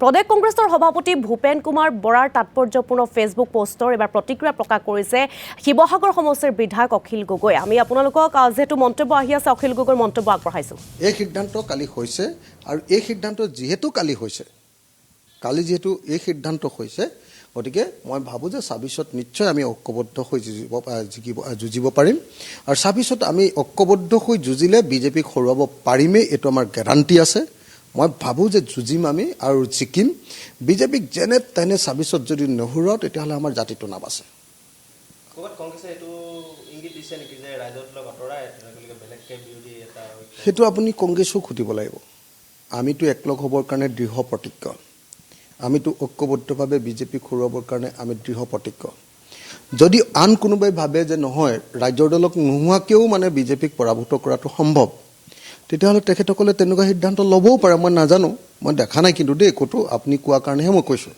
প্ৰদেশ কংগ্ৰেছৰ সভাপতি ভূপেন কুমাৰ বৰাৰ তাৎপৰ্যপূৰ্ণ ফেচবুক পোষ্টৰ এবাৰ প্ৰতিক্ৰিয়া প্ৰকাশ কৰিছে শিৱসাগৰ সমষ্টিৰ বিধায়ক অখিল গগৈ। আমি আপোনালোকক যেহেতু মন্তব্য আহি আছে অখিল গগৈৰ মন্তব্য আগবঢ়াইছো। এই সিদ্ধান্ত কালি হৈছে আৰু এই সিদ্ধান্ত যেহেতু কালি হৈছে যেহেতু এই সিদ্ধান্ত হৈছে গতিকে মই ভাবো যে ২৬ত নিশ্চয় আমি ঐক্যবদ্ধ হৈ যুঁজিব পাৰিম আৰু ২৬ত আমি ঐক্যবদ্ধ হৈ যুঁজিলে বিজেপিক হৰুৱাব পাৰিমেই, এইটো আমাৰ গেৰাণ্টি আছে। মই ভাবোঁ যে যুঁজিম আমি আৰু জিকিম। বিজেপিক যেনে তেনে ২৬ত যদি নহৰুৱাওঁ তেতিয়াহ'লে আমাৰ জাতিটো নাবাচে। সেইটো আপুনি কংগ্ৰেছক সুধিব লাগিব। আমিতো একলগ হ'বৰ কাৰণে দৃঢ় প্ৰতিজ্ঞ, আমিতো ঐক্যবদ্ধভাৱে বিজেপিক হৰুৱাবৰ কাৰণে আমি দৃঢ় প্ৰতিজ্ঞ। যদি আন কোনোবাই ভাবে যে নহয় ৰাজ্যৰ দলক নোহোৱাকৈও মানে বিজেপিক পৰাভূত কৰাটো সম্ভৱ, তেতিয়াহ'লে তেখেতসকলে তেনেকুৱা সিদ্ধান্ত ল'বও পাৰে। মই নাজানো, মই দেখা নাই কিন্তু দেই ক'তো, আপুনি কোৱাৰ কাৰণেহে মই কৈছোঁ।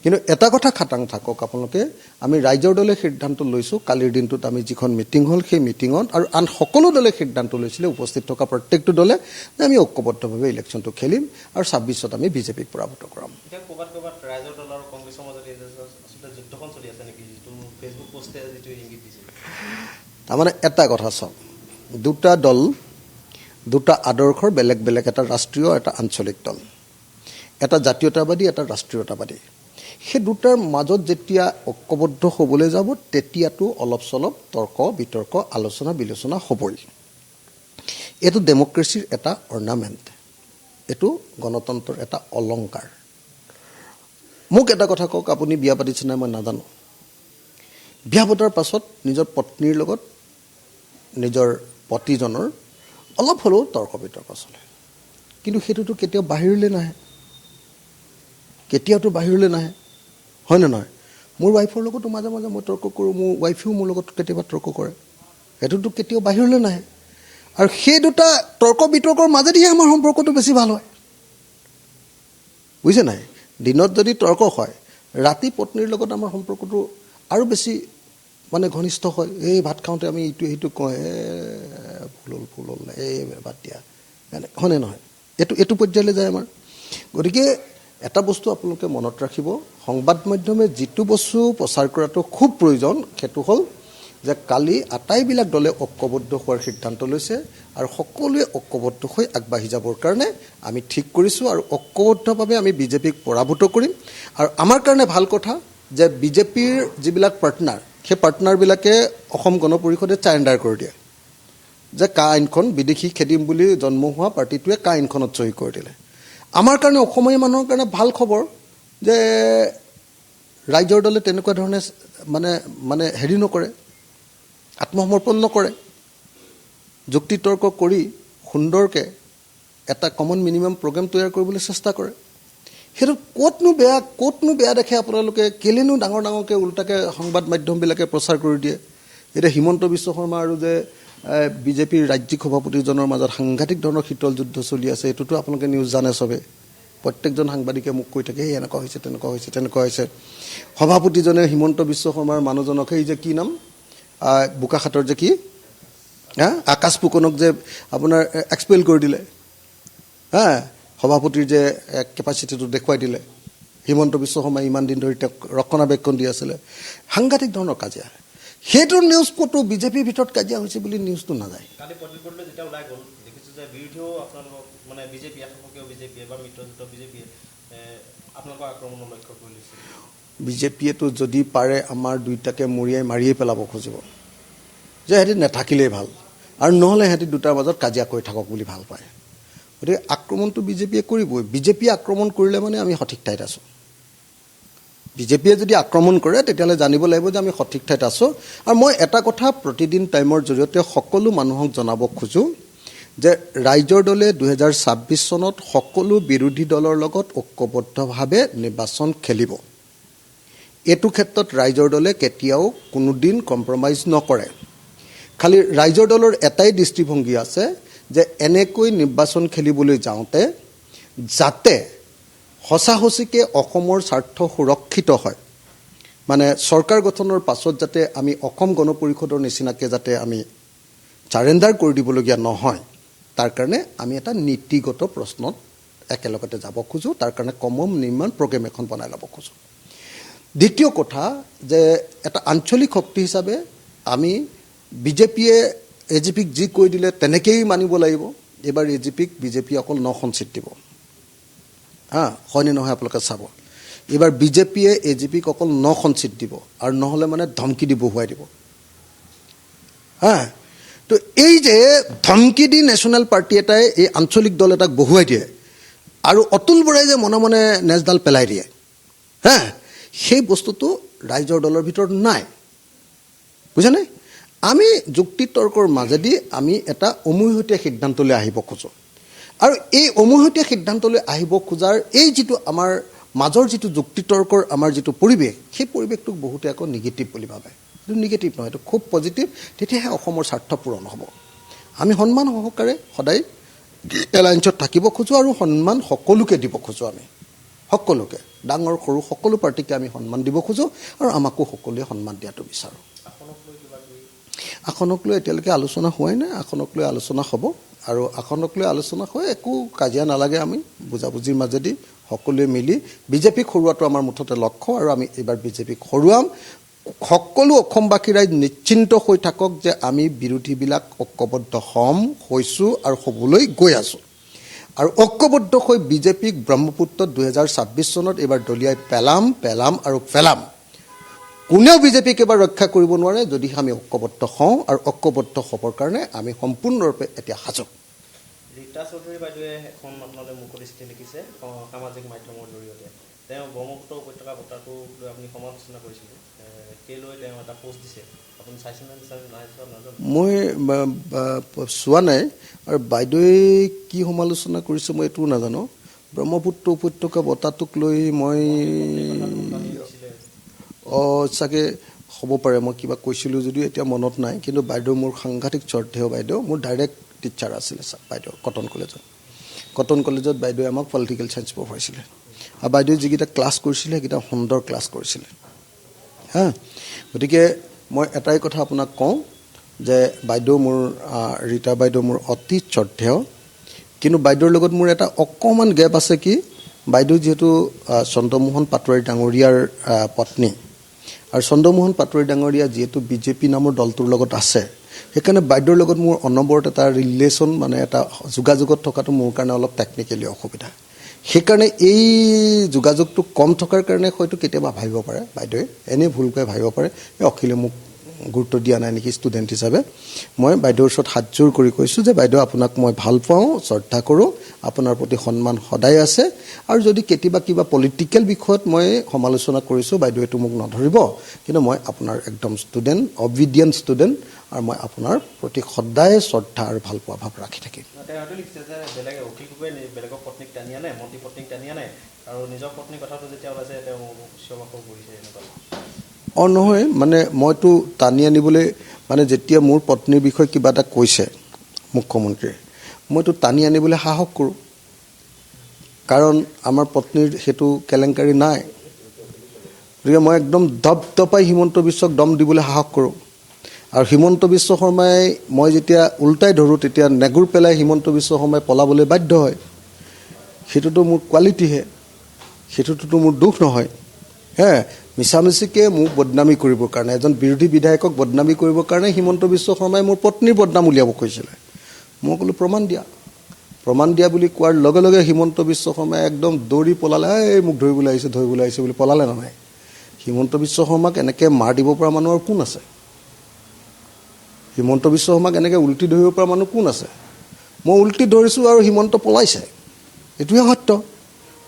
কিন্তু এটা কথা খাটাং থাকক আপোনালোকে, আমি ৰাইজৰ দলে সিদ্ধান্ত লৈছোঁ। কালিৰ দিনটোত আমি যিখন মিটিং হ'ল সেই মিটিঙত আৰু আন সকলো দলে সিদ্ধান্ত লৈছিলে, উপস্থিত থকা প্ৰত্যেকটো দলে, যে আমি ঐক্যবদ্ধভাৱে ইলেকশ্যনটো খেলিম আৰু ২৬ত আমি বিজেপিক পৰাভূত কৰাম। তাৰমানে এটা কথা চাওক, দুটা দল, দুটা আদৰ্শৰ বেলেগ বেলেগ, এটা ৰাষ্ট্ৰীয় এটা আঞ্চলিক দল, এটা জাতীয়তাবাদী এটা ৰাষ্ট্ৰীয়তাবাদী। সেই দুটাৰ মাজত যেতিয়া ঐক্যবদ্ধ হ'বলৈ যাব তেতিয়াতো অলপ চলপ তৰ্ক বিতৰ্ক আলোচনা বিলোচনা হ'বই। এইটো ডেমক্ৰেচিৰ এটা অৰ্নামেণ্ট, এইটো গণতন্ত্ৰৰ এটা অলংকাৰ। মোক এটা কথা কওক, আপুনি বিয়া পাতিছে নাই মই নাজানো। বিয়া পতাৰ পাছত নিজৰ পত্নীৰ লগত নিজৰ পতিজনৰ অলপ হ'লেও তৰ্ক বিতৰ্ক চলে, কিন্তু সেইটোতো কেতিয়াও বাহিৰলৈ নাহে, কেতিয়াওতো বাহিৰলৈ নাহে, হয়নে নহয়? মোৰ ৱাইফৰ লগতো মাজে মাজে মই তৰ্ক কৰোঁ, মোৰ ৱাইফেও মোৰ লগত কেতিয়াবা তৰ্ক কৰে, সেইটোতো কেতিয়াও বাহিৰলৈ নাহে। আৰু সেই দুটা তৰ্ক বিতৰ্কৰ মাজেদিহে আমাৰ সম্পৰ্কটো বেছি ভাল হয়, বুজিছে নাই? দিনত যদি তৰ্ক হয়, ৰাতি পত্নীৰ লগত আমাৰ সম্পৰ্কটো আৰু বেছি মানে ঘনিষ্ঠ হয়। এই ভাত খাওঁতে আমি ইটো সিটো কওঁ, ভুল হ'ল এই বাদ দিয়া, হয়নে নহয়? এইটো পৰ্যায়লৈ যায় আমাৰ। গতিকে এটা বস্তু আপোনালোকে মনত ৰাখিব, সংবাদ মাধ্যমে যিটো বস্তু প্ৰচাৰ কৰাটো খুব প্ৰয়োজন সেইটো হ'ল যে কালি আটাইবিলাক দলে ঐক্যবদ্ধ হোৱাৰ সিদ্ধান্ত লৈছে আৰু সকলোৱে ঐক্যবদ্ধ হৈ আগবাঢ়ি যাবৰ কাৰণে আমি ঠিক কৰিছোঁ আৰু ঐক্যবদ্ধভাৱে আমি বিজেপিক পৰাভূত কৰিম। আৰু আমাৰ কাৰণে ভাল কথা যে বিজেপিৰ যিবিলাক পাৰ্টনাৰ, সেই পাৰ্টনাৰবিলাকে অসম গণ পৰিষদে চাৰেণ্ডাৰ কৰি দিয়ে, যে কা আইনখন বিদেশী খেদিম বুলি জন্ম হোৱা পাৰ্টিটোৱে কা আইনখনত চহী কৰি দিলে। আমাৰ কাৰণে অসমীয়া মানুহৰ কাৰণে ভাল খবৰ যে ৰাইজৰ দলে তেনেকুৱা ধৰণে মানে হেৰি নকৰে, আত্মসমৰ্পণ নকৰে, যুক্তিতৰ্ক কৰি সুন্দৰকৈ এটা কমন মিনিমাম প্ৰগ্ৰেম তৈয়াৰ কৰিবলৈ চেষ্টা কৰে। সেইটো ক'তনো বেয়া দেখে আপোনালোকে? কেলেনো ডাঙৰকৈ ওলোটাকৈ সংবাদ মাধ্যমবিলাকে প্ৰচাৰ কৰি দিয়ে? এতিয়া হিমন্ত বিশ্ব শৰ্মা আৰু যে বিজেপিৰ ৰাজ্যিক সভাপতিজনৰ মাজত সাংঘাতিক ধৰণৰ শীতল যুদ্ধ চলি আছে, এইটোতো আপোনালোকে নিউজ জানে চবে। প্ৰত্যেকজন সাংবাদিকে মোক কৈ থাকে, এই এনেকুৱা হৈছে তেনেকুৱা হৈছে। সভাপতিজনে হিমন্ত বিশ্ব শৰ্মাৰ মানুহজনক, সেই যে কি নাম, বোকাখাটৰ যে কি আকাশ ফুকনক যে আপোনাৰ এক্সপেল কৰি দিলে, সভাপতিৰ যে কেপাচিটিটো দেখুৱাই দিলে। হিমন্ত বিশ্ব শৰ্মাই ইমান দিন ধৰি তেওঁক ৰক্ষণাবেক্ষণ দি আছিলে। সাংঘাতিক ধৰণৰ কাজিয়া। সেইটো নিউজ ক'তো বিজেপিৰ ভিতৰত কাজিয়া হৈছে বুলি নিউজটো নাযায়। বিজেপিয়েতো যদি পাৰে আমাৰ দুইটাকে মাৰিয়ে পেলাব খুজিব, যে সিহঁতি নাথাকিলেই ভাল, আৰু নহ'লে সিহঁতি দুটাৰ মাজত কাজিয়া কৰি থাকক বুলি ভাল পায়। গতিকে আক্ৰমণটো বিজেপিয়ে কৰিবই। বিজেপিয়ে আক্ৰমণ কৰিলে মানে আমি সঠিক ঠাইত আছোঁ। বিজেপিয়ে যদি আক্ৰমণ কৰে তেতিয়াহ'লে জানিব লাগিব যে আমি সঠিক ঠাইত আছোঁ। আৰু মই এটা কথা প্ৰতিদিন টাইমৰ জৰিয়তে সকলো মানুহক জনাব খোজোঁ যে ৰাইজৰ দলে ২০২৬ চনত সকলো বিৰোধী দলৰ লগত ঐক্যবদ্ধভাৱে নিৰ্বাচন খেলিব। এইটো ক্ষেত্ৰত ৰাইজৰ দলে কেতিয়াও কোনোদিন কম্প্ৰমাইজ নকৰে। খালি ৰাইজৰ দলৰ এটাই দৃষ্টিভংগী আছে যে এনেকৈ নিৰ্বাচন খেলিবলৈ যাওঁতে যাতে সঁচাসঁচিকৈ অসমৰ স্বাৰ্থ সুৰক্ষিত হয়, মানে চৰকাৰ গঠনৰ পাছত যাতে আমি অসম গণ পৰিষদৰ নিচিনাকৈ যাতে আমি চাৰেণ্ডাৰ কৰি দিবলগীয়া নহয়, তাৰ কাৰণে আমি এটা নীতিগত প্ৰশ্নত একেলগতে যাব খোজোঁ তাৰ কাৰণে কমন নিৰ্মাণ প্ৰগ্ৰেম এখন বনাই ল'ব খোজোঁ দ্বিতীয় কথা যে এটা আঞ্চলিক শক্তি হিচাপে আমি বিজেপিয়ে এজিপিক যি কৈ দিলে তেনেকেই মানিব লাগিব এইবাৰ এজিপিক বিজেপিয়ে অকল 9খন চিট দিব হয়নে নহয় আপোনালোকে চাব এইবাৰ বিজেপিয়ে এজিপিক অকল 9খন চিট দিব আৰু নহ'লে মানে ধমকি দি বহুৱাই দিব তো এই যে ধমকি দি নেশ্যনেল পাৰ্টি এটাই এই আঞ্চলিক দল এটাক বহুৱাই দিয়ে আৰু অতুল বৰাই যে মনে মনে নেজডাল পেলাই দিয়ে সেই বস্তুটো ৰাইজৰ দলৰ ভিতৰত নাই বুজিছেনে আমি যুক্তি তৰ্কৰ মাজেদি আমি এটা অমূহতীয়া সিদ্ধান্তলৈ আহিব খোজোঁ আৰু এই অমূহতীয়া সিদ্ধান্তলৈ আহিব খোজাৰ এই যিটো আমাৰ মাজৰ যিটো যুক্তি তৰ্কৰ আমাৰ যিটো পৰিৱেশ সেই পৰিৱেশটোক বহুতে আকৌ নিগেটিভ বুলি ভাবে এইটো নিগেটিভ নহয় এইটো খুব পজিটিভ তেতিয়াহে অসমৰ স্বাৰ্থ পূৰণ হ'ব আমি সন্মান সহকাৰে সদায় এলায়েন্সত থাকিব খোজোঁ আৰু সন্মান সকলোকে দিব খোজোঁ আমি সকলোকে ডাঙৰ সৰু সকলো পাৰ্টিকে আমি সন্মান দিব খোজোঁ আৰু আমাকো সকলোৱে সন্মান দিয়াটো বিচাৰোঁ আসনক লৈ এতিয়ালৈকে আলোচনা হোৱাই নাই আসনক লৈ আলোচনা হ'ব আৰু আসনক লৈ আলোচনা হয় একো কাজিয়া নালাগে আমি বুজাবুজিৰ মাজেদি সকলোৱে মিলি বিজেপিক হৰুৱাটো আমাৰ মুঠতে লক্ষ্য আৰু আমি এইবাৰ বিজেপিক হৰুৱাম সকলো অসমবাসী ৰাইজ নিশ্চিন্ত হৈ থাকক যে আমি বিৰোধীবিলাক ঐক্যবদ্ধ হৈছোঁ আৰু হ'বলৈ গৈ আছোঁ আৰু ঐক্যবদ্ধ হৈ বিজেপিক ব্ৰহ্মপুত্ৰত 2026 চনত এইবাৰ দলিয়াই পেলাম আৰু পেলাম কোনেও বিজেপিক এবাৰ ৰক্ষা কৰিব নোৱাৰে যদি আমি ঐক্যবদ্ধ হওঁ আৰু ঐক্যবদ্ধ হ'বৰ কাৰণে আমি সম্পূৰ্ণৰূপে এতিয়া সাজু ৰীতা চৌধুৰী বাইদেৱে এখন আপোনালোকে মুকলি চিঠি লিখিছে সামাজিক মাধ্যমৰ জৰিয়তে তেওঁ ব্ৰহ্মপুত্ৰ উপত্যকা বঁটাটো লৈ আপুনি সমালোচনা কৰিছিলে সেই লৈ তেওঁ এটা পোষ্ট দিছে আপুনি চাইছেনে নাই মই চোৱা নাই আৰু বাইদেৱে কি সমালোচনা কৰিছে মই এইটোও নাজানো ব্ৰহ্মপুত্ৰ উপত্যকা বঁটাটোক লৈ মই চাগে হ'ব পাৰে মই কিবা কৈছিলোঁ যদিও এতিয়া মনত নাই কিন্তু বাইদেউ মোৰ সাংঘাতিক শ্ৰদ্ধেয় বাইদেউ মোৰ ডাইৰেক্ট টিচাৰ আছিলে বাইদেউ কটন কলেজত বাইদেৱে আমাক পলিটিকেল চায়েন্স পঢ়াইছিলে আৰু বাইদেৱে যিকেইটা ক্লাছ কৰিছিলে সেইকেইটা সুন্দৰ ক্লাছ কৰিছিলে গতিকে মই এটাই কথা আপোনাক কওঁ যে বাইদেউ মোৰ ৰীতা বাইদেউ মোৰ অতি শ্ৰদ্ধেয় কিন্তু বাইদেউৰ লগত মোৰ এটা অকণমান গেপ আছে কি বাইদেউ যিহেতু চন্দ্ৰমোহন পাটোৱাৰী ডাঙৰীয়াৰ পত্নী আৰু চন্দ্ৰমোহন পাটোৱাৰী ডাঙৰীয়া যিহেতু বিজেপি নামৰ দলটোৰ লগত আছে সেইকাৰণে বাইদেউৰ লগত মোৰ অনবৰত এটা ৰিলেশ্যন মানে এটা যোগাযোগত থকাটো মোৰ কাৰণে অলপ টেকনিকেলি অসুবিধা সেইকাৰণে এই যোগাযোগটো কম থকাৰ কাৰণে হয়তো কেতিয়াবা ভাবিব পাৰে বাইদেৱে এনেই ভুলকৈ ভাবিব পাৰে এই অখিলে মোক গুৰুত্ব দিয়া নাই নেকি ষ্টুডেণ্ট হিচাপে মই বাইদেউৰ ওচৰত হাতযোৰ কৰি কৈছোঁ যে বাইদেউ আপোনাক মই ভাল পাওঁ শ্ৰদ্ধা কৰোঁ আপোনাৰ প্ৰতি সন্মান সদায় আছে আৰু যদি কেতিয়াবা কিবা পলিটিকেল বিষয়ত মই সমালোচনা কৰিছোঁ বাইদেউ এইটো মোক নধৰিব কিন্তু মই আপোনাৰ একদম ষ্টুডেণ্ট অবিডিয়েণ্ট ষ্টুডেণ্ট আৰু মই আপোনাৰ প্ৰতি সদায় শ্ৰদ্ধা আৰু ভাল পোৱা ভাৱ ৰাখি থাকিম বেলেগৰ পত্নীক টানি আনে মন্ত্ৰী পত্নীক টানি আনে আৰু নিজৰ পত্নীৰ কথাটো যেতিয়া ওলাইছে তেওঁ চিঞৰ-বাখৰ কৰিছে এনেকুৱা নহয় মানে মইতো টানি আনিবলৈ মানে যেতিয়া মোৰ পত্নীৰ বিষয়ে কিবা এটা কৈছে মুখ্যমন্ত্ৰীয়ে মইতো টানি আনিবলৈ সাহস কৰোঁ কাৰণ আমাৰ পত্নীৰ সেইটো কেলেংকাৰী নাই গতিকে মই একদম দপদপাই হিমন্ত বিশ্বক দম দিবলৈ সাহস কৰোঁ আৰু হিমন্ত বিশ্ব শৰ্মাই মই যেতিয়া উল্টাই ধৰোঁ তেতিয়া নেগুৰ পেলাই হিমন্ত বিশ্ব শৰ্মাই পলাবলৈ বাধ্য হয় সেইটোতো মোৰ কোৱালিটিহে সেইটোতো মোৰ দুখ নহয় মিছামিছিকে মোক বদনামী কৰিবৰ কাৰণে এজন বিৰোধী বিধায়কক বদনামী কৰিবৰ কাৰণে হিমন্ত বিশ্ব শৰ্মাই মোৰ পত্নীৰ বদনাম উলিয়াব কৈছিলে মই ক'লো প্ৰমাণ দিয়া বুলি কোৱাৰ লগে লগে হিমন্ত বিশ্ব শৰ্মাই একদম দৌৰি পলালে এই মোক ধৰিবলৈ আহিছে বুলি পলালে নহয় হিমন্ত বিশ্ব শৰ্মাক এনেকৈ মাৰ দিব পৰা মানুহৰ কোন আছে হিমন্ত বিশ্ব শৰ্মাক এনেকৈ উল্টি ধৰিব পৰা মানুহ কোন আছে মই উল্টি ধৰিছোঁ আৰু হিমন্ত পলাইছে এইটোৱে সত্য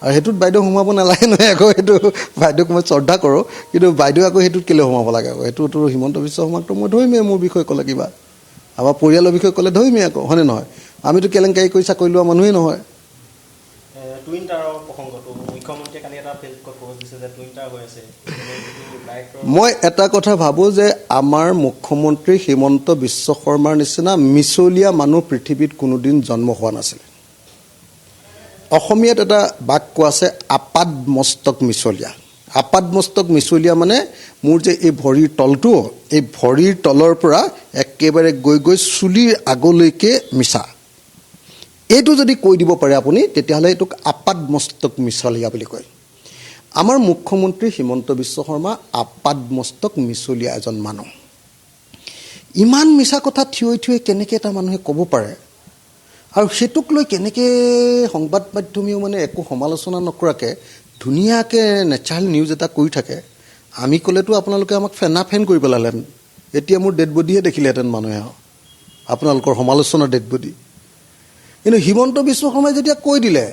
আৰু সেইটোত বাইদেউ সোমাব নালাগে নহয় আকৌ সেইটো বাইদেউক মই শ্ৰদ্ধা কৰোঁ কিন্তু বাইদেউ আকৌ সেইটোত কেলৈ সোমাব লাগে আকৌ সেইটোতো হিমন্ত বিশ্ব শৰ্মাকতো মই ধৰিমেই মোৰ বিষয়ে ক'লে কিবা আমাৰ পৰিয়ালৰ বিষয়ে ক'লে ধৰিমেই আকৌ হয়নে নহয় আমিতো কেলেংকাৰী কৰি চাকৰি লোৱা মানুহেই নহয় টুইণ্টাৰৰ প্ৰসংগটো মুখ্যমন্ত্ৰীয়ে কালি এটা ফেচবুকত পোষ্ট দিছে যে টুইণ্টাৰ হৈ আছে মই এটা কথা ভাবোঁ যে আমাৰ মুখ্যমন্ত্ৰী হিমন্ত বিশ্ব শৰ্মাৰ নিচিনা মিছলীয়া মানুহ পৃথিৱীত কোনোদিন জন্ম হোৱা নাছিল অসমীয়াত এটা বাক্য আছে আপাদ মস্তক মিছলীয়া মানে মোৰ যে এই ভৰিৰ তলটো এই ভৰিৰ তলৰ পৰা একেবাৰে গৈ চুলিৰ আগলৈকে মিছা এইটো যদি কৈ দিব পাৰে আপুনি তেতিয়াহ'লে এইটোক আপাদ মস্তক মিছলীয়া বুলি কয়। আমাৰ মুখ্যমন্ত্ৰী হিমন্ত বিশ্ব শৰ্মা আপাদ মস্তক মিছলীয়া এজন মানুহ। ইমান মিছা কথা থিয় কেনেকৈ এটা মানুহে ক'ব পাৰে আৰু সেইটোক লৈ কেনেকৈ সংবাদ মাধ্যমেও মানে একো সমালোচনা নকৰাকৈ ধুনীয়াকৈ নেচাৰেল নিউজ এটা কৰি থাকে। আমি ক'লেতো আপোনালোকে আমাক ফেন কৰি পেলালেহেঁতেন। এতিয়া মোৰ ডেড বডিহে দেখিলেহেঁতেন মানুহে, আপোনালোকৰ সমালোচনাৰ ডেড বডি। কিন্তু হিমন্ত বিশ্ব শৰ্মাই যেতিয়া কৈ দিলে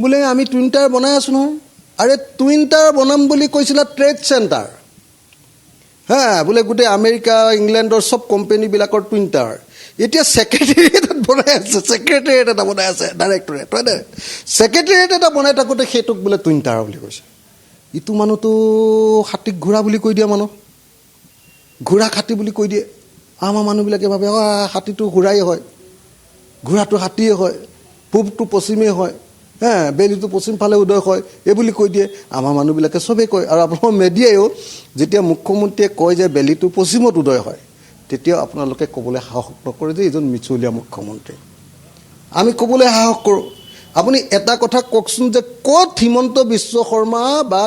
বোলে আমি টুইন টাৱাৰ বনাই আছোঁ নহয়, আৰে টুইন টাৱাৰ বনাম বুলি কৈছিলা ট্ৰেড চেণ্টাৰ, বোলে গোটেই আমেৰিকা ইংলেণ্ডৰ চব কোম্পানীবিলাকৰ টুইন টাৱাৰ। এতিয়া ছেক্ৰেটেৰিয়েট বনাই আছে, ছেক্ৰেটেৰিয়েট এটা বনাই আছে, ডাইৰেক্টৰেট হয় নে? ছেক্ৰেটেৰিয়েট এটা বনাই থাকোঁতে সেইটোক বোলে টুইন টাৱাৰ বুলি কৈছে। ইটো মানুহটো হাতীক ঘোঁৰা বুলি কৈ দিয়া মানুহ, ঘোঁৰাক হাতী বুলি কৈ দিয়ে। আমাৰ মানুহবিলাকে ভাবে হাতীটো ঘোঁৰাই হয়, ঘোঁৰাটো হাতীয়ে হয়, পূবটো পশ্চিমেই হয়, বেলিটো পশ্চিম ফালে উদয় হয়, এই বুলি কৈ দিয়ে। আমাৰ মানুহবিলাকে চবেই কয়। আৰু আপোনালোকৰ মেডিয়াইও যেতিয়া মুখ্যমন্ত্ৰীয়ে কয় যে বেলিটো পশ্চিমত উদয় হয়, তেতিয়াও আপোনালোকে ক'বলৈ সাহস নকৰে যে এইজন মিছলীয়া মুখ্যমন্ত্ৰী। আমি ক'বলৈ সাহস কৰোঁ। আপুনি এটা কথা কওকচোন যে ক'ত হিমন্ত বিশ্ব শৰ্মা বা